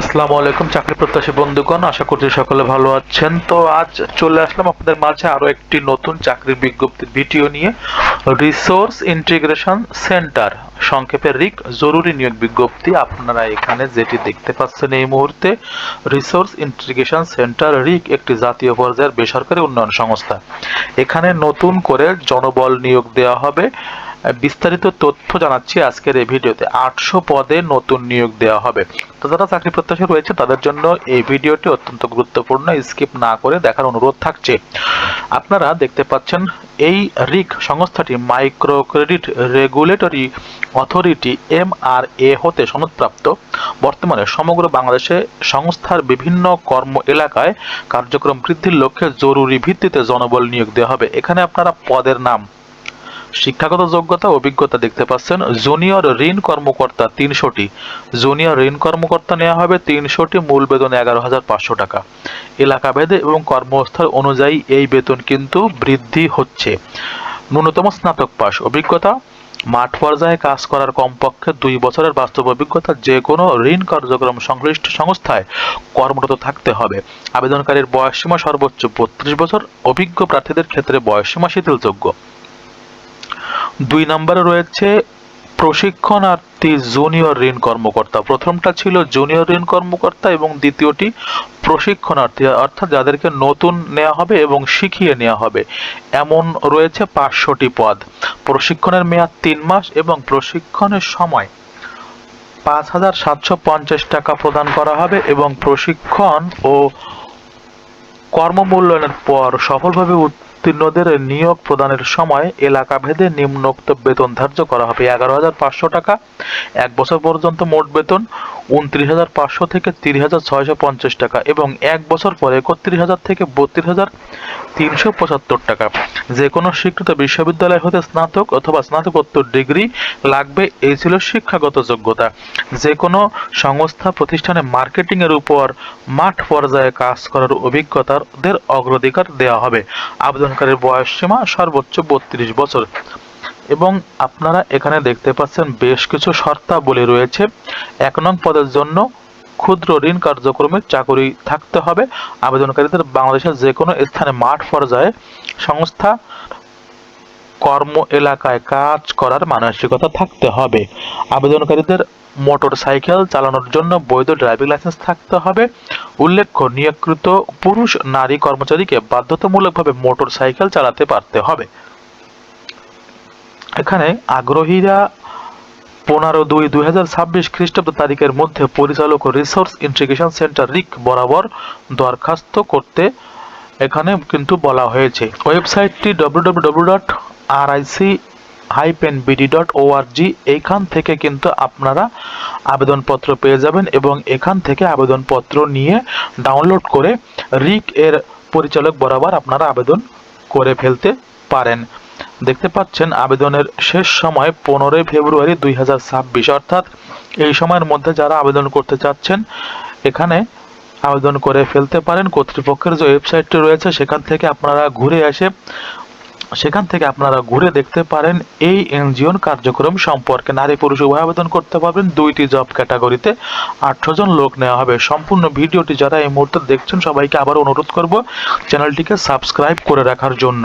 আসসালামু আলাইকুম চাকরি প্রত্যাশী বন্ধুগণ, আশা করছি সকলে ভালো আছেন। তো আজ চলে আসলাম আপনাদের মাঝে আরো একটি নতুন চাকরির বিজ্ঞপ্তির ভিডিও নিয়ে। রিসোর্স ইন্টিগ্রেশন সেন্টার, সংক্ষেপে রিক, জরুরি নিয়োগ বিজ্ঞপ্তি। আপনারা এখানে যেটি দেখতে পাচ্ছেন এই মুহূর্তে, রিসোর্স ইন্টিগ্রেশন সেন্টার রিক একটি জাতীয় পর্যায়ের বেসরকারি উন্নয়ন সংস্থা। এখানে নতুন করে জনবল নিয়োগ দেওয়া হবে। বিস্তারিত তথ্য জানাচ্ছি আজকের এই ভিডিওতে। 800 পদে নতুন নিয়োগ দেওয়া হবে। তো যারা চাকরি প্রত্যাশী রয়েছে তাদের জন্য এই ভিডিওটি অত্যন্ত গুরুত্বপূর্ণ, স্কিপ না করে দেখার অনুরোধ থাকছে। আপনারা দেখতে পাচ্ছেন এই রিক সংস্থাটি micro credit regulatory authority MRA হতে সনদপ্রাপ্ত। বর্তমানে সমগ্র বাংলাদেশে সংস্থার বিভিন্ন কর্ম এলাকায় কার্যক্রম বৃদ্ধির লক্ষ্যে জরুরি ভিত্তিতে জনবল নিয়োগ দেওয়া হবে। এখানে আপনারা পদের নাম, শিক্ষাগত যোগ্যতা, অভিজ্ঞতা দেখতে পাচ্ছেন। জুনিয়র ঋণ কর্মকর্তা 300টি, জুনিয়র ঋণ কর্মকর্তা নেওয়া হবে 300টি, মূল বেতন 11,500 টাকা। এলাকা ভেদে এবং কর্মস্থল অনুযায়ী এই বেতন কিন্তু বৃদ্ধি হচ্ছে। ন্যূনতম স্নাতক পাস, অভিজ্ঞতা মাঠ পর্যায়ে কাজ করার কমপক্ষে 2 বছরের বাস্তব অভিজ্ঞতা, যে কোনো ঋণ কার্যক্রম সংশ্লিষ্ট সংস্থায় কর্মরত থাকতে হবে। আবেদনকারীর বয়সসীমা সর্বোচ্চ 32 বছর, অভিজ্ঞ প্রার্থীদের ক্ষেত্রে বয়সসীমা শিথিলযোগ্য। 2 নম্বরে রয়েছে প্রশিক্ষণার্থী জুনিয়র ঋণ কর্মকর্তা। প্রথমটা ছিল জুনিয়র ঋণ কর্মকর্তা এবং দ্বিতীয়টি প্রশিক্ষণার্থী, অর্থাৎ যাদেরকে নতুন নেওয়া হবে এবং শিখিয়ে নেওয়া হবে। এমন রয়েছে 500টি পদ। প্রশিক্ষণের মেয়াদ 3 মাস এবং প্রশিক্ষণের সময় 5,750 টাকা প্রদান করা হবে এবং প্রশিক্ষণ ও কর্মমূল্যায়নের পর সফলভাবে উত্তীর্ণদের নিয়োগ প্রদানের সময় এলাকা ভেদে নিম্নোক্ত বেতন ধার্য করা হবে। 11,500 টাকা 1 বছর পর্যন্ত মোট বেতন, 29,500 থেকে 30,650 টাকা এবং 1 বছর পরে 31,000 থেকে 32,375 টাকা। যে কোনো স্বীকৃত বিশ্ববিদ্যালয় হতে স্নাতক অথবা স্নাতকোত্তর ডিগ্রি লাগবে, এই ছিল শিক্ষাগত যোগ্যতা। যে কোনো সংস্থা প্রতিষ্ঠানে মার্কেটিং এর উপর মাঠ পর্যায়ে কাজ করার অভিজ্ঞতাদের অগ্রাধিকার দেওয়া হবে। আবেদনকারীর বয়স সীমা সর্বোচ্চ 32 বছর। এবং আপনারা এখানে দেখতে পাচ্ছেন বেশ কিছু শর্তাবলী রয়েছে। 1 নং পদের জন্য ক্ষুদ্র ঋণ কার্যক্রমে চাকরি থাকতে হবে। আবেদনকারীদের বাংলাদেশের যে কোনো স্থানে মাঠ পর্যায়ে সংস্থা কর্ম এলাকায় কাজ করার মানসিকতা থাকতে হবে। আবেদনকারীদের মোটর সাইকেল চালানোর জন্য বৈধ ড্রাইভিং লাইসেন্স থাকতে হবে। উল্লেখ্য, নিয়োগকৃত পুরুষ নারী কর্মচারীকে বাধ্যতামূলকভাবে মোটর সাইকেল চালাতে পারতে হবে। এখানে আগ্রহীরা 15/2/2026 খ্রিস্টাব্দ তারিখের মধ্যে পরিচালক ও রিসোর্স ইন্টিগ্রেশন সেন্টার রিক বরাবর দরখাস্ত করতে এখানে কিন্তু বলা হয়েছে। ওয়েবসাইটটি www.ric-bd.org। এইখান থেকে কিন্তু আপনারা আবেদনপত্র পেয়ে যাবেন এবং এখান থেকে আবেদনপত্র নিয়ে ডাউনলোড করে রিক এর পরিচালক বরাবর আপনারা আবেদন করে ফেলতে পারেন। দেখতে পাচ্ছেন আবেদনের শেষ সময় 15 ফেব্রুয়ারি 2026, অর্থাৎ এই সময়ের মধ্যে যারা আবেদন করতে চাচ্ছেন এখানে আবেদন করে ফেলতে পারেন। কর্তৃপক্ষের যে ওয়েবসাইটটি রয়েছে সেখান থেকে আপনারা ঘুরে দেখতে পারেন এই এনজিওর কার্যক্রম সম্পর্কে। নারী পুরুষ উভয় আবেদন করতে পারবেন। 2টি জব ক্যাটাগরিতে 800 জন লোক নেওয়া হবে। সম্পূর্ণ ভিডিওটি যারা এই মুহূর্তে দেখছেন সবাইকে আবার অনুরোধ করব চ্যানেলটিকে সাবস্ক্রাইব করে রাখার জন্য।